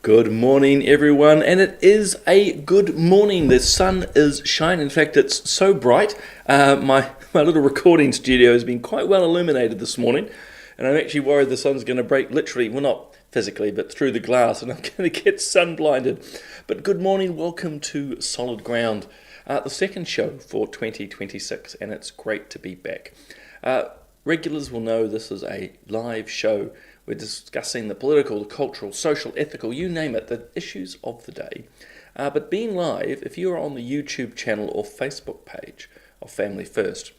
Good morning, everyone, and it is a good morning. The sun is shining. In fact, it's so bright. My little recording studio has been quite well illuminated this morning, and I'm actually worried the sun's going to break literally, well, not physically, but through the glass, and I'm going to get sun blinded. But good morning, welcome to Solid Ground, the second show for 2026, and it's great to be back. Regulars will know this is a live show. We're discussing the political, the cultural, social, ethical, you name it, the issues of the day. But being live, if you are on the YouTube channel or Facebook page of Family First,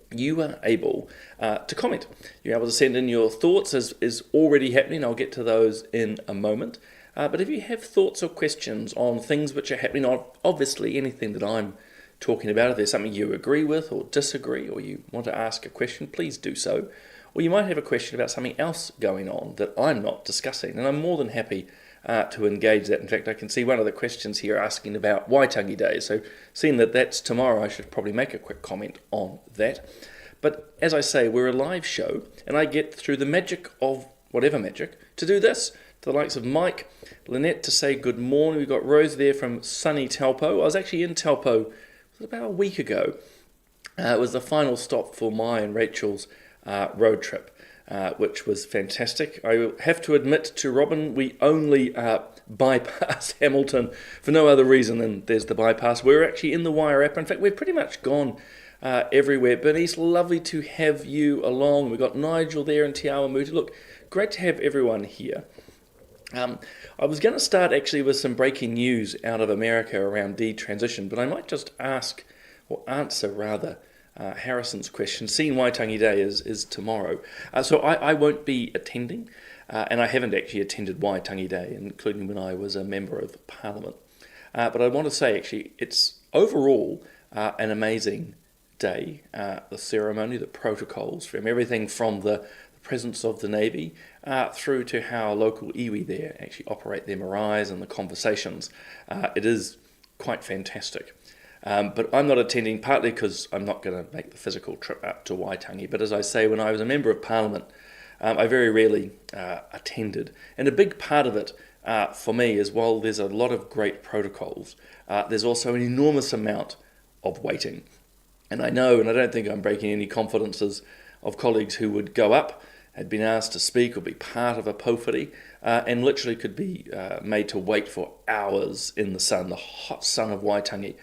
you are able to comment. You're able to send in your thoughts, as is already happening. I'll get to those in a moment. But if you have thoughts or questions on things which are happening, on obviously anything that I'm talking about, if there's something you agree with or disagree, or you want to ask a question, please do so. Or you might have a question about something else going on that I'm not discussing, and I'm more than happy to engage that. In fact, I can see one of the questions here asking about Waitangi Day, so seeing that that's tomorrow, I should probably make a quick comment on that. But as I say, we're a live show, and I get through the magic of whatever magic to do this, to the likes of Mike, Lynette to say good morning. We've got Rose there from sunny Taupo. I was actually in Taupo about a week ago. It was the final stop for my and Rachel's road trip, which was fantastic. I have to admit to Robin, we only bypassed Hamilton for no other reason than there's the bypass. We're actually in the Wairarapa. In fact, we've pretty much gone everywhere. Bernice, lovely to have you along. We've got Nigel there and Te Awamutu. Look, great to have everyone here. I was going to start actually with some breaking news out of America around detransition, but I might just ask, or answer rather, Harrison's question. Seeing Waitangi Day is tomorrow. So I won't be attending, and I haven't actually attended Waitangi Day, including when I was a Member of Parliament. But I want to say, actually, it's overall an amazing day. The ceremony, the protocols, from everything from the presence of the Navy through to how local iwi there actually operate their maraes and the conversations. It is quite fantastic. But I'm not attending, partly because I'm not going to make the physical trip up to Waitangi. But as I say, when I was a Member of Parliament, I very rarely attended. And a big part of it for me is, while there's a lot of great protocols, there's also an enormous amount of waiting. And I know, and I don't think I'm breaking any confidences of colleagues who would go up, had been asked to speak or be part of a pōwhiri, and literally could be made to wait for hours in the sun, the hot sun of Waitangi,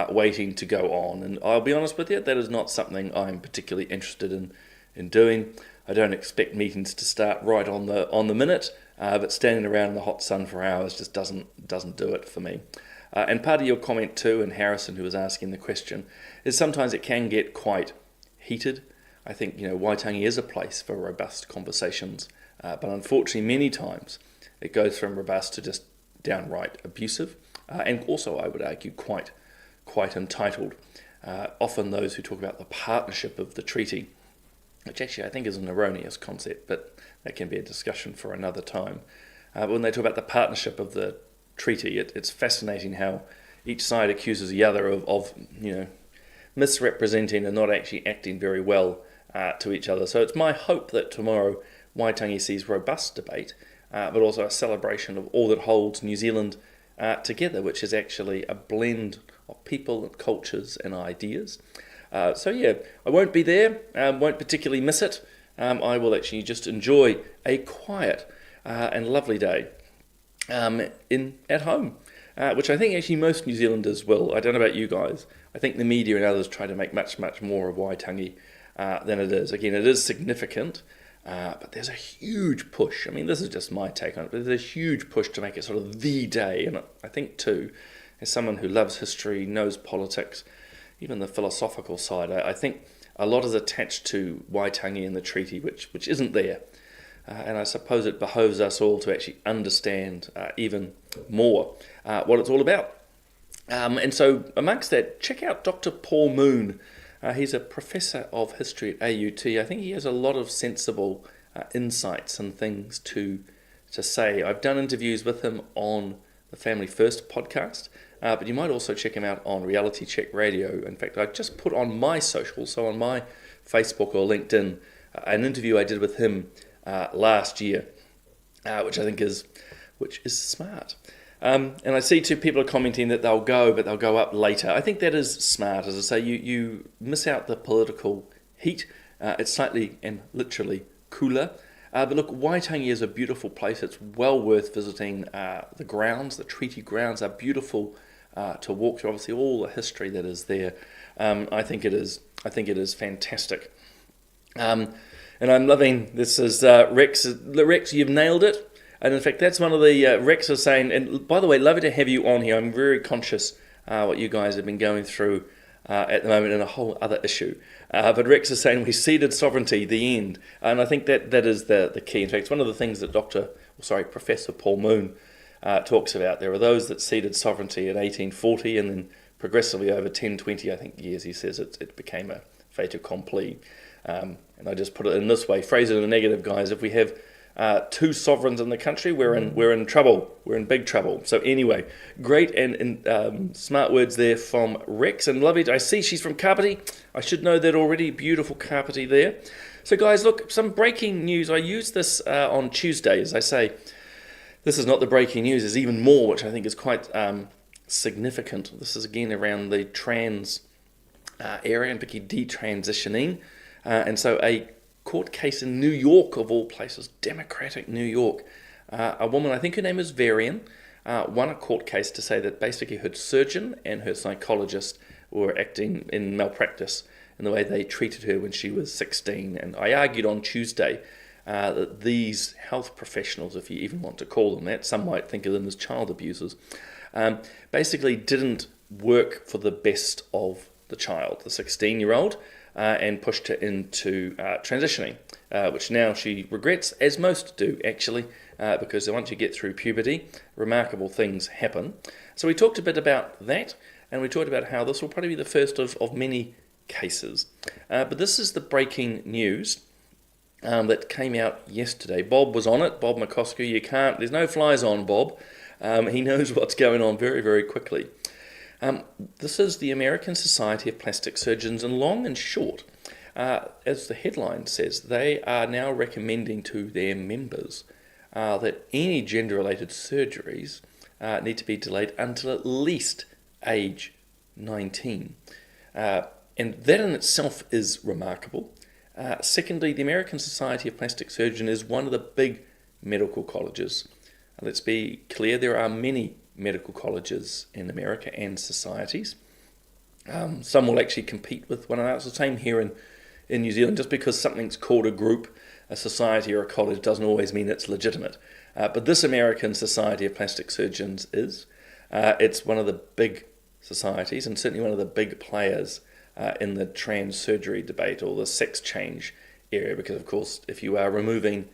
waiting to go on. And I'll be honest with you, that is not something I'm particularly interested in doing. I don't expect meetings to start right on the minute, but standing around in the hot sun for hours just doesn't do it for me. And part of your comment too, and Harrison, who was asking the question, is sometimes it can get quite heated. I think, Waitangi is a place for robust conversations, but unfortunately many times it goes from robust to just downright abusive, and also, I would argue, quite entitled. Often those who talk about the partnership of the treaty, which actually I think is an erroneous concept, but that can be a discussion for another time. But when they talk about the partnership of the treaty, it's fascinating how each side accuses the other of misrepresenting and not actually acting very well to each other. So it's my hope that tomorrow Waitangi sees robust debate, but also a celebration of all that holds New Zealand together, which is actually a blend of people and cultures and ideas. I won't be there, won't particularly miss it. I will actually just enjoy a quiet and lovely day at home, which I think actually most New Zealanders will. I don't know about you guys. I think the media and others try to make much more of Waitangi than it is. Again, it is significant, but there's a huge push. I mean, this is just my take on it, but there's a huge push to make it sort of the day. And I think too, as someone who loves history, knows politics, even the philosophical side, I think a lot is attached to Waitangi and the treaty, which isn't there. And I suppose it behoves us all to actually understand even more what it's all about. And so amongst that, check out Dr. Paul Moon. He's a professor of history at AUT. I think he has a lot of sensible insights and things to say. I've done interviews with him on the Family First podcast, but you might also check him out on Reality Check Radio. In fact, I just put on my social, so on my Facebook or LinkedIn, an interview I did with him last year, which I think is which is smart. And I see two people are commenting that they'll go, but they'll go up later. I think that is smart. As I say, you miss out the political heat. It's slightly and literally cooler. But look, Waitangi is a beautiful place. It's well worth visiting. The grounds, the treaty grounds, are beautiful to walk through. Obviously, all the history that is there. I think it is fantastic. And I'm loving this. Is Rex? Rex, you've nailed it. And in fact, that's one of the Rex is saying. And by the way, lovely to have you on here. I'm very conscious what you guys have been going through at the moment in a whole other issue. But Rex is saying we ceded sovereignty, the end. And I think that is the key. In fact, it's one of the things that Professor Paul Moon talks about. There are those that ceded sovereignty in 1840 and then progressively over 10, 20, I think, years, he says, it became a fait accompli. And I just put it in this way, phrase it in a negative, guys. If we have two sovereigns in the country, we're in trouble. We're in big trouble. So anyway, great and smart words there from Rex. And lovely, I see she's from Kapiti. I should know that already. Beautiful Kapiti there. So guys, look, some breaking news. I used this on Tuesday. As I say, this is not the breaking news. There's even more, which I think is quite significant. This is again around the trans area, and particularly detransitioning. And so a court case in New York, of all places, Democratic New York. A woman, I think her name is Varian, won a court case to say that basically her surgeon and her psychologist were acting in malpractice in the way they treated her when she was 16. And I argued on Tuesday that these health professionals, if you even want to call them that, some might think of them as child abusers, basically didn't work for the best of the child, the 16-year-old, and pushed her into transitioning, which now she regrets, as most do actually, because once you get through puberty, remarkable things happen. So we talked a bit about that, and we talked about how this will probably be the first of many cases. But this is the breaking news that came out yesterday. Bob was on it, Bob McCoskey. There's no flies on Bob. He knows what's going on very, very quickly. This is the American Society of Plastic Surgeons, and long and short, as the headline says, they are now recommending to their members that any gender-related surgeries need to be delayed until at least age 19. And that in itself is remarkable. Secondly, the American Society of Plastic Surgeons is one of the big medical colleges. Let's be clear, there are many medical colleges in America and societies. Some will actually compete with one another. It's the same here in New Zealand. Just because something's called a group, a society or a college doesn't always mean it's legitimate. But this American Society of Plastic Surgeons is. It's one of the big societies and certainly one of the big players in the trans surgery debate or the sex change area, because of course if you are removing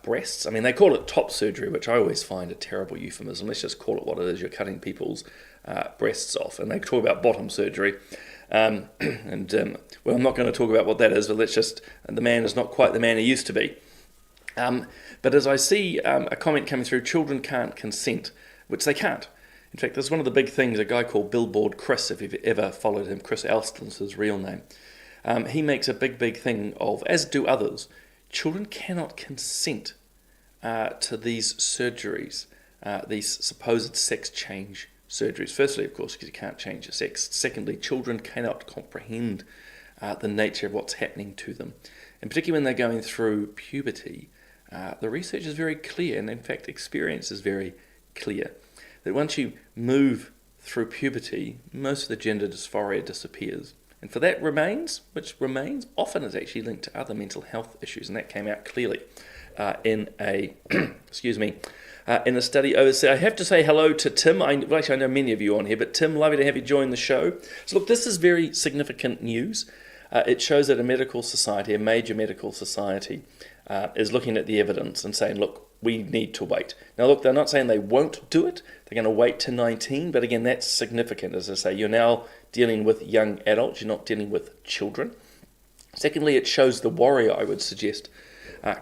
breasts, I mean they call it top surgery, which I always find a terrible euphemism. Let's just call it what it is. You're cutting people's breasts off, and they talk about bottom surgery. Well, I'm not going to talk about what that is, but the man is not quite the man he used to be. But as I see a comment coming through, children can't consent, which they can't. In fact, there's one of the big things, a guy called Billboard Chris, if you've ever followed him, Chris Alston's his real name. He makes a big thing of, as do others, children cannot consent to these surgeries, these supposed sex change surgeries. Firstly, of course, because you can't change your sex. Secondly, children cannot comprehend the nature of what's happening to them. And particularly when they're going through puberty, the research is very clear, and in fact experience is very clear, that once you move through puberty, most of the gender dysphoria disappears. And for that which remains, often is actually linked to other mental health issues, and that came out clearly in a in a study overseas. I have to say hello to Tim. I know many of you on here, but Tim, lovely to have you join the show. So look, this is very significant news. It shows that a major medical society, is looking at the evidence and saying, look, we need to wait. Now look, they're not saying they won't do it. They're going to wait to 19, but again, that's significant. As I say, you're now dealing with young adults, you're not dealing with children. Secondly, it shows the warrior, I would suggest,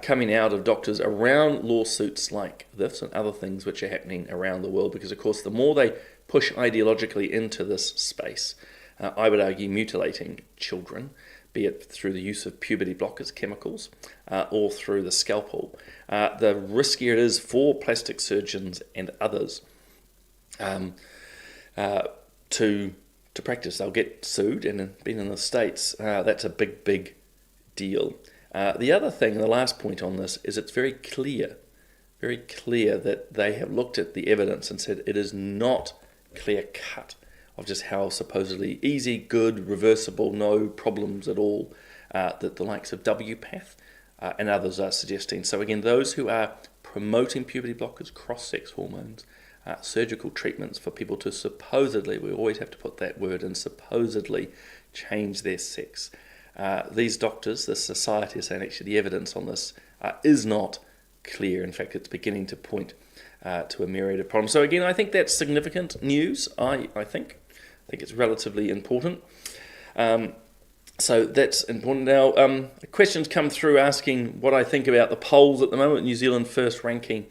coming out of doctors around lawsuits like this and other things which are happening around the world, because of course the more they push ideologically into this space, I would argue mutilating children, be it through the use of puberty blockers, chemicals, or through the scalpel, the riskier it is for plastic surgeons and others to practice. They'll get sued, and being in the States, that's a big deal. The other thing, the last point on this, is it's very clear that they have looked at the evidence and said it is not clear-cut of just how supposedly easy, good, reversible, no problems at all that the likes of WPATH and others are suggesting. So again, those who are promoting puberty blockers, cross-sex hormones, surgical treatments for people to supposedly, we always have to put that word in, supposedly change their sex. These doctors, this society is saying actually the evidence on this is not clear. In fact, it's beginning to point to a myriad of problems. So again, I think that's significant news. I think it's relatively important. So that's important. Now, questions come through asking what I think about the polls at the moment. New Zealand first ranking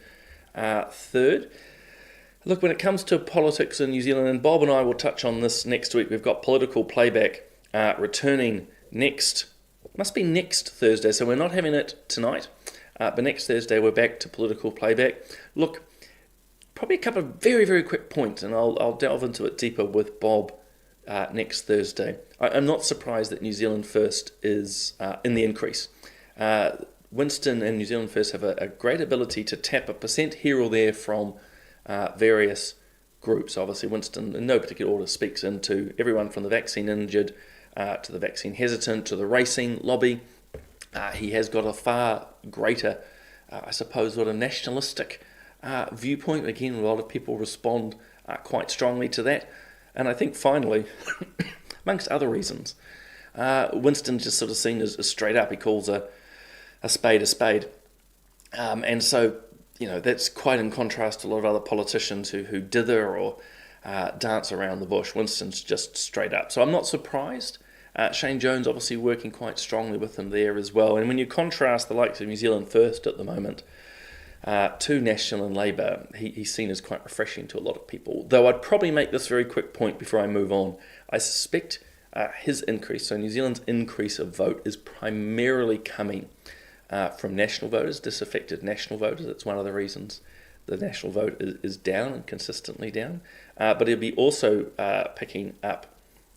third. Look, when it comes to politics in New Zealand, and Bob and I will touch on this next week, we've got political playback returning must be next Thursday, so we're not having it tonight, but next Thursday we're back to political playback. Look, probably a couple of very, very quick points, and I'll delve into it deeper with Bob next Thursday. I'm not surprised that New Zealand First is in the increase. Winston and New Zealand First have a great ability to tap a percent here or there from various groups. Obviously, Winston, in no particular order, speaks into everyone from the vaccine injured to the vaccine hesitant to the racing lobby. He has got a far greater, I suppose, sort of nationalistic viewpoint. Again, a lot of people respond quite strongly to that. And I think finally, amongst other reasons, Winston's just sort of seen as straight up. He calls a spade a spade. And so, that's quite in contrast to a lot of other politicians who dither or dance around the bush. Winston's just straight up. So I'm not surprised. Shane Jones obviously working quite strongly with him there as well. And when you contrast the likes of New Zealand First at the moment to National and Labour, he's seen as quite refreshing to a lot of people. Though I'd probably make this very quick point before I move on. I suspect his increase, so New Zealand's increase of vote, is primarily coming from national voters, disaffected national voters. That's one of the reasons the national vote is down and consistently down. But he'll be also picking up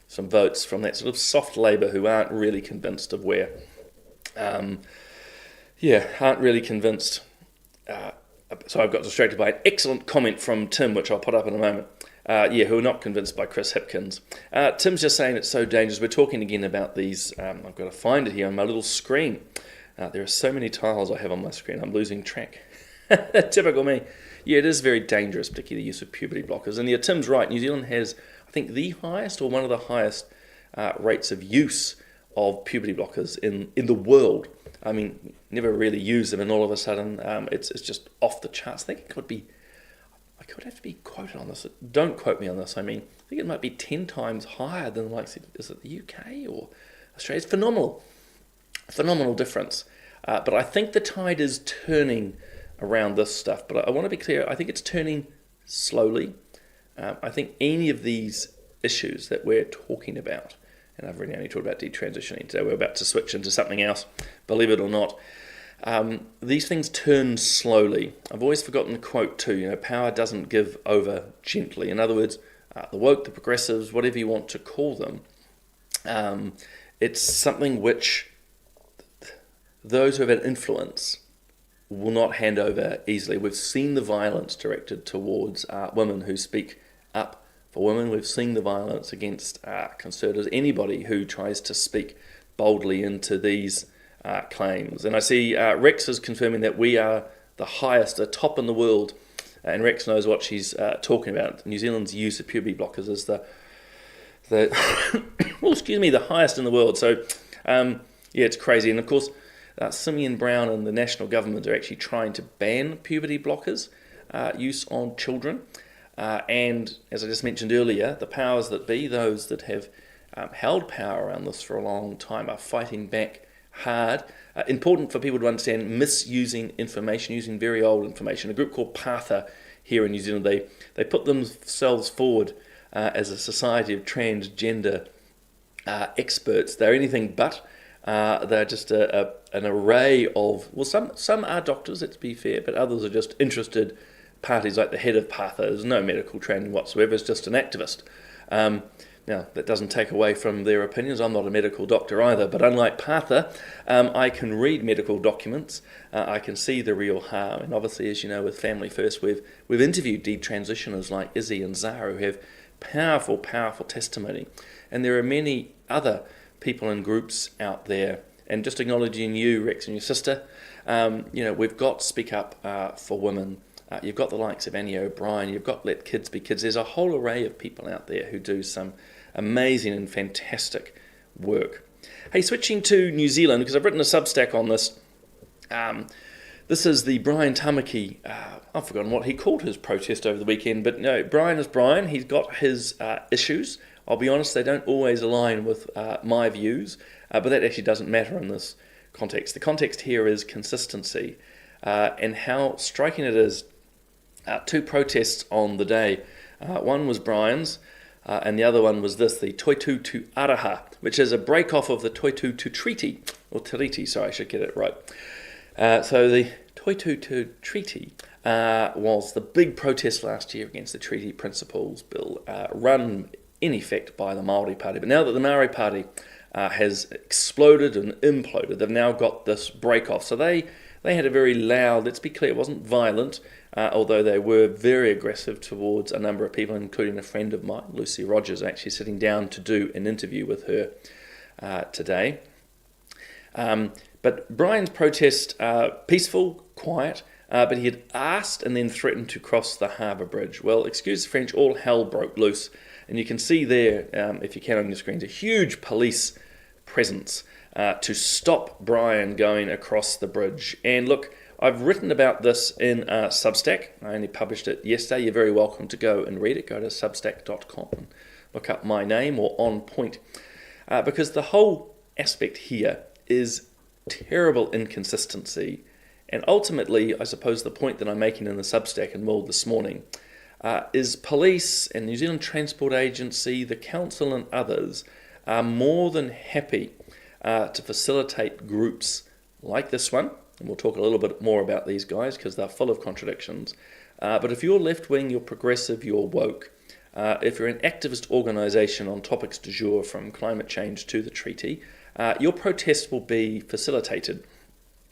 some votes from that sort of soft Labour who aren't really convinced of where, aren't really convinced. So I've got distracted by an excellent comment from Tim, which I'll put up in a moment. Who are not convinced by Chris Hipkins. Tim's just saying it's so dangerous. We're talking again about these. I've got to find it here on my little screen. There are so many tiles I have on my screen, I'm losing track. Typical me. Yeah, it is very dangerous, particularly the use of puberty blockers. And Tim's right, New Zealand has, I think, the highest or one of the highest rates of use of puberty blockers in the world. I mean, never really use them, and all of a sudden it's just off the charts. I think it could be, I could have to be quoted on this. Don't quote me on this. I think it might be 10 times higher than, is it the UK or Australia? It's phenomenal difference. But I think the tide is turning around this stuff. But I want to be clear, I think it's turning slowly. I think any of these issues that we're talking about, and I've really only talked about detransitioning today, we're about to switch into something else, believe it or not. These things turn slowly. I've always forgotten the quote too, power doesn't give over gently. In other words, the woke, the progressives, whatever you want to call them, it's something which those who have an influence will not hand over easily. We've seen the violence directed towards women who speak up for women. We've seen the violence against conservatives, anybody who tries to speak boldly into these claims. And I see Rex is confirming that we are the highest, the top in the world, and Rex knows what she's talking about. New Zealand's use of puberty blockers is the highest in the world. So it's crazy. And of course, Simeon Brown and the national government are actually trying to ban puberty blockers use on children. And as I just mentioned earlier, the powers that be, those that have held power around this for a long time, are fighting back hard. Important for people to understand, misusing information, using very old information. A group called PATHA here in New Zealand, they put themselves forward as a society of transgender experts. They're anything but. They're just an array of, well, some are doctors, let's be fair, but others are just interested parties, like the head of PATHA. There's no medical training whatsoever, it's just an activist. Now, that doesn't take away from their opinions. I'm not a medical doctor either, but unlike PATHA, I can read medical documents. I can see the real harm. And obviously, as you know, with Family First, we've interviewed detransitioners like Izzy and Zara who have powerful, powerful testimony. And there are many other people and groups out there. And just acknowledging you, Rex, and your sister, we've got Speak Up for Women. You've got the likes of Annie O'Brien. You've got Let Kids Be Kids. There's a whole array of people out there who do some amazing and fantastic work. Hey, switching to New Zealand, because I've written a Substack on this. This is the Brian Tamaki. I've forgotten what he called his protest over the weekend, but no, Brian is Brian. He's got his issues. I'll be honest, they don't always align with my views, but that actually doesn't matter in this context. The context here is consistency and how striking it is. Two protests on the day. One was Brian's, and the other one was this, the Toitu to Araha, which is a break-off of the Toitu to Treaty, or Tiriti, sorry, I should get it right. So the Toitu to Treaty was the big protest last year against the Treaty Principles Bill, run in effect by the Māori Party. But now that the Maori Party has exploded and imploded, they've now got this break-off. So they had a very loud, let's be clear, it wasn't violent, although they were very aggressive towards a number of people, including a friend of mine, Lucy Rogers, actually sitting down to do an interview with her today. But Brian's protest, peaceful, quiet, but he had asked and then threatened to cross the harbour bridge. Well, excuse the French, all hell broke loose. And you can see there, if you can on your screens, a huge police presence to stop Brian going across the bridge. And look, I've written about this in Substack. I only published it yesterday. You're very welcome to go and read it. Go to substack.com and look up my name or On Point. Because the whole aspect here is terrible inconsistency. And ultimately, I suppose the point that I'm making in the Substack and more this morning is police and New Zealand Transport Agency, the council and others are more than happy to facilitate groups like this one. And we'll talk a little bit more about these guys because they're full of contradictions. But if you're left-wing, you're progressive, you're woke, if you're an activist organisation on topics du jour from climate change to the treaty, your protest will be facilitated.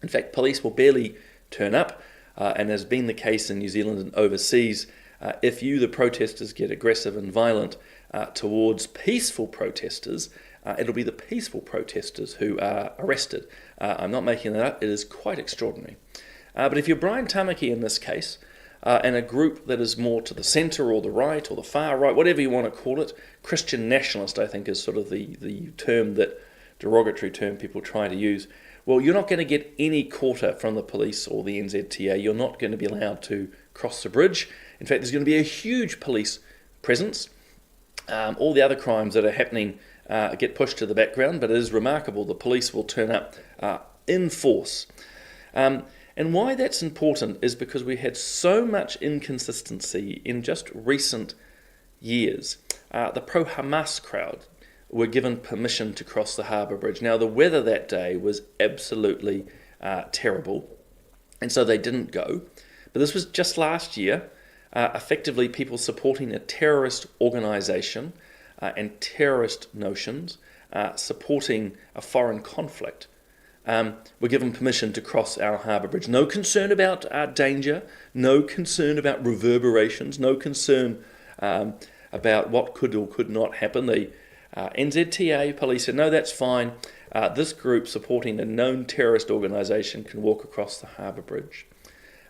In fact, police will barely turn up, and has been the case in New Zealand and overseas. If you, the protesters, get aggressive and violent towards peaceful protesters, it'll be the peaceful protesters who are arrested. I'm not making that up. It is quite extraordinary. But if you're Brian Tamaki in this case, and a group that is more to the centre or the right or the far right, whatever you want to call it, Christian nationalist, I think, is sort of the term that, derogatory term people try to use. Well, you're not going to get any quarter from the police or the NZTA. You're not going to be allowed to cross the bridge. In fact, there's going to be a huge police presence. All the other crimes that are happening get pushed to the background, but it is remarkable. The police will turn up in force. And why that's important is because we had so much inconsistency in just recent years. The pro-Hamas crowd were given permission to cross the harbour bridge. Now, the weather that day was absolutely terrible, and so they didn't go. But this was just last year, effectively people supporting a terrorist organisation and terrorist notions, supporting a foreign conflict, were given permission to cross our harbour bridge. No concern about danger, no concern about reverberations, no concern about what could or could not happen. The NZTA police said, no, that's fine. This group supporting a known terrorist organisation can walk across the harbour bridge.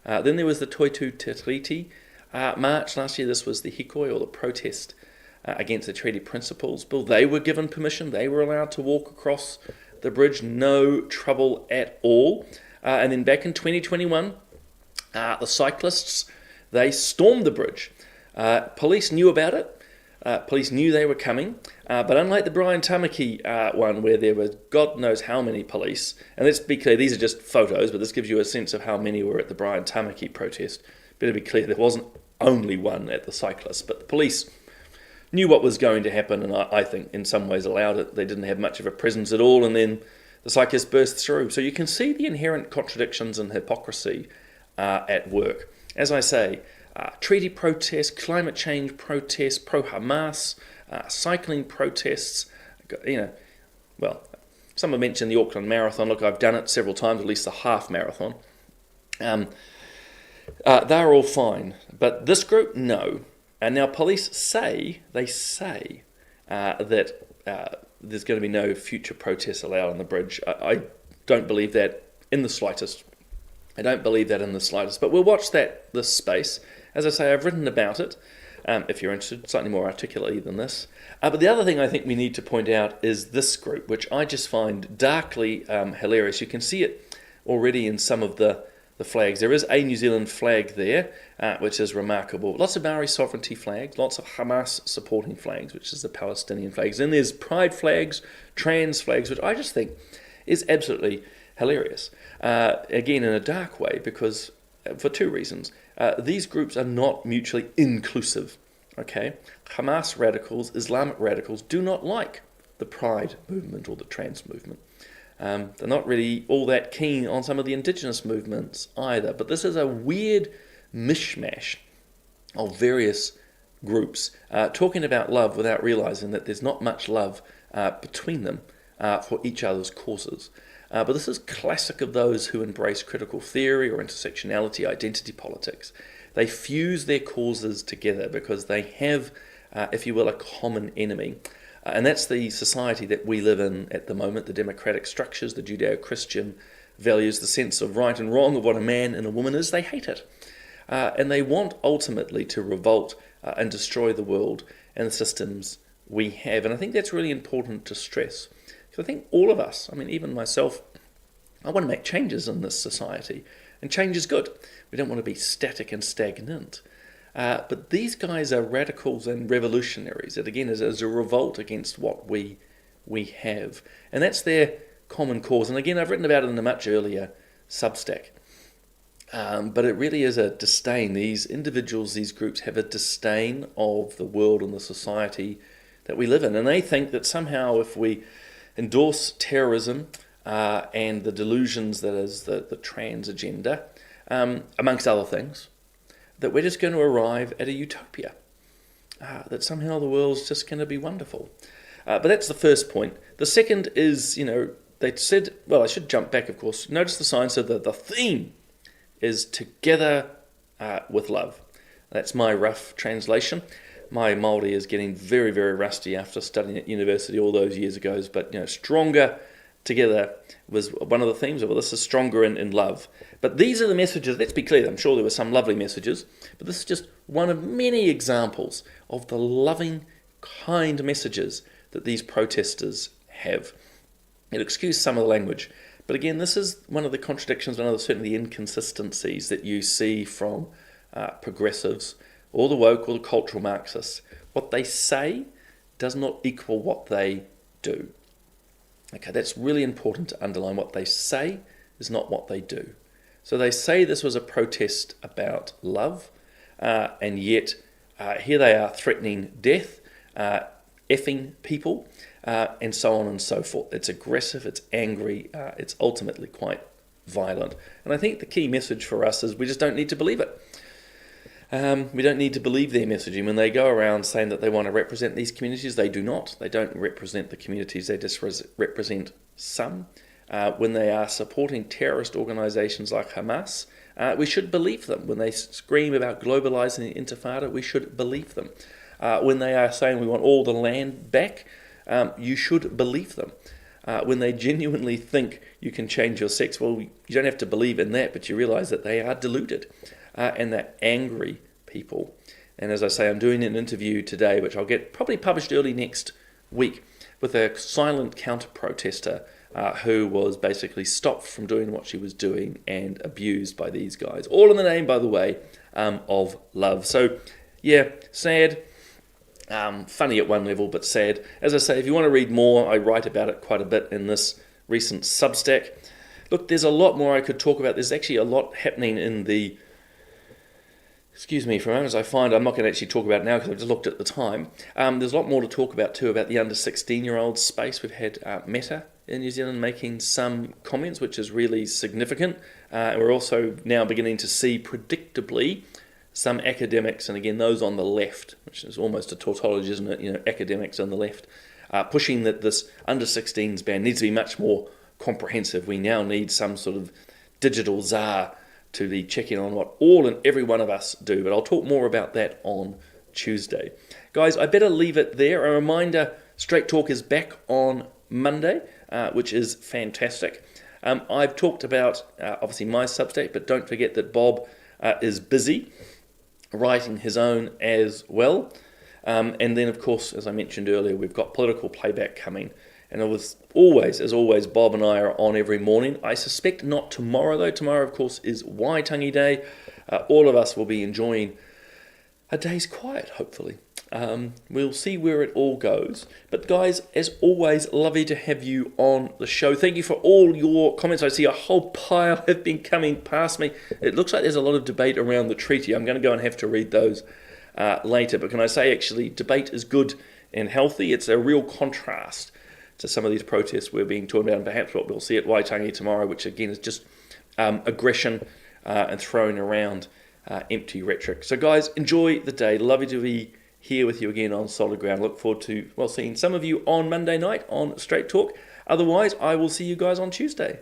Then there was the Toitu Te Treaty march last year. This was the hikoi, or the protest against the Treaty Principles Bill. They were given permission. They were allowed to walk across the bridge, no trouble at all. And then back in 2021, the cyclists, they stormed the bridge. Police knew about it. Police knew they were coming, but unlike the Brian Tamaki one, where there was God knows how many police, and let's be clear, these are just photos, but this gives you a sense of how many were at the Brian Tamaki protest. Better be clear, there wasn't only one at the cyclists, but the police knew what was going to happen, and I think in some ways allowed it. They didn't have much of a presence at all, and then the psychist bursts through. So you can see the inherent contradictions and hypocrisy at work. As I say, treaty protests, climate change protests, pro-Hamas, cycling protests, someone mentioned the Auckland Marathon. Look, I've done it several times, at least the half marathon. They're all fine, but this group, no. And now police say that there's going to be no future protests allowed on the bridge. I don't believe that in the slightest. But we'll watch this space. As I say, I've written about it, if you're interested, slightly more articulately than this. But the other thing I think we need to point out is this group, which I just find darkly hilarious. You can see it already in some of the flags. There is a New Zealand flag there, which is remarkable. Lots of Maori sovereignty flags, lots of Hamas supporting flags, which is the Palestinian flags. And there's pride flags, trans flags, which I just think is absolutely hilarious. Again, in a dark way, because for two reasons. These groups are not mutually inclusive. Okay, Hamas radicals, Islamic radicals do not like the pride movement or the trans movement. They're not really all that keen on some of the indigenous movements either. But this is a weird mishmash of various groups talking about love without realizing that there's not much love between them for each other's causes. But this is classic of those who embrace critical theory or intersectionality, identity politics. They fuse their causes together because they have, if you will, a common enemy. And that's the society that we live in at the moment, the democratic structures, the Judeo-Christian values, the sense of right and wrong of what a man and a woman is. They hate it. And they want ultimately to revolt and destroy the world and the systems we have. And I think that's really important to stress. Because I think all of us, even myself, I want to make changes in this society. And change is good. We don't want to be static and stagnant. But these guys are radicals and revolutionaries. It again is a revolt against what we have. And that's their common cause. And again, I've written about it in a much earlier Substack. But it really is a disdain. These individuals, these groups have a disdain of the world and the society that we live in. And they think that somehow if we endorse terrorism and the delusions that is the trans agenda, amongst other things, that we're just going to arrive at a utopia, that somehow the world's just going to be wonderful. But that's the first point. The second is, they said, I should jump back, of course. Notice the sign said that the theme is together with love. That's my rough translation. My Māori is getting very, very rusty after studying at university all those years ago. But, stronger together was one of the themes of it. This is stronger in love. But these are the messages. Let's be clear. I'm sure there were some lovely messages. But this is just one of many examples of the loving, kind messages that these protesters have. You'll excuse some of the language. But again, this is one of the contradictions, one of the certainly inconsistencies that you see from progressives or the woke or the cultural Marxists. What they say does not equal what they do. Okay, that's really important to underline. What they say is not what they do. So they say this was a protest about love, and yet here they are threatening death, effing people, and so on and so forth. It's aggressive, it's angry, it's ultimately quite violent. And I think the key message for us is we just don't need to believe it. We don't need to believe their messaging. When they go around saying that they want to represent these communities, they do not. They don't represent the communities, they just represent some. When they are supporting terrorist organisations like Hamas, we should believe them. When they scream about globalising the intifada, we should believe them. When they are saying we want all the land back, you should believe them. When they genuinely think you can change your sex, well, you don't have to believe in that, but you realise that they are deluded. And they're angry people. And as I say, I'm doing an interview today, which I'll get probably published early next week, with a silent counter-protester who was basically stopped from doing what she was doing and abused by these guys. All in the name, by the way, of love. So, yeah, sad. Funny at one level, but sad. As I say, if you want to read more, I write about it quite a bit in this recent Substack. Look, there's a lot more I could talk about. There's actually a lot happening in the Excuse me for a moment, as I find I'm not going to actually talk about it now because I've just looked at the time. There's a lot more to talk about too about the under 16-year-old space. We've had Meta in New Zealand making some comments, which is really significant. And we're also now beginning to see, predictably, some academics, and again those on the left, which is almost a tautology, isn't it? You know, academics on the left, pushing that this under 16s ban needs to be much more comprehensive. We now need some sort of digital czar to be checking on what all and every one of us do. But I'll talk more about that on Tuesday. Guys, I better leave it there. A reminder, Straight Talk is back on Monday, which is fantastic. I've talked about, obviously, my Substack, but don't forget that Bob is busy writing his own as well. And then, of course, as I mentioned earlier, we've got political playback coming. And it was always, as always, Bob and I are on every morning. I suspect not tomorrow, though. Tomorrow, of course, is Waitangi Day. All of us will be enjoying a day's quiet, hopefully. We'll see where it all goes. But guys, as always, lovely to have you on the show. Thank you for all your comments. I see a whole pile have been coming past me. It looks like there's a lot of debate around the treaty. I'm going to go and have to read those later. But can I say, actually, debate is good and healthy. It's a real contrast to some of these protests we're being talked about, and perhaps what we'll see at Waitangi tomorrow, which again is just aggression and throwing around empty rhetoric. So guys, enjoy the day. Lovely to be here with you again on solid ground. Look forward to, well, seeing some of you on Monday night on Straight Talk. Otherwise, I will see you guys on Tuesday.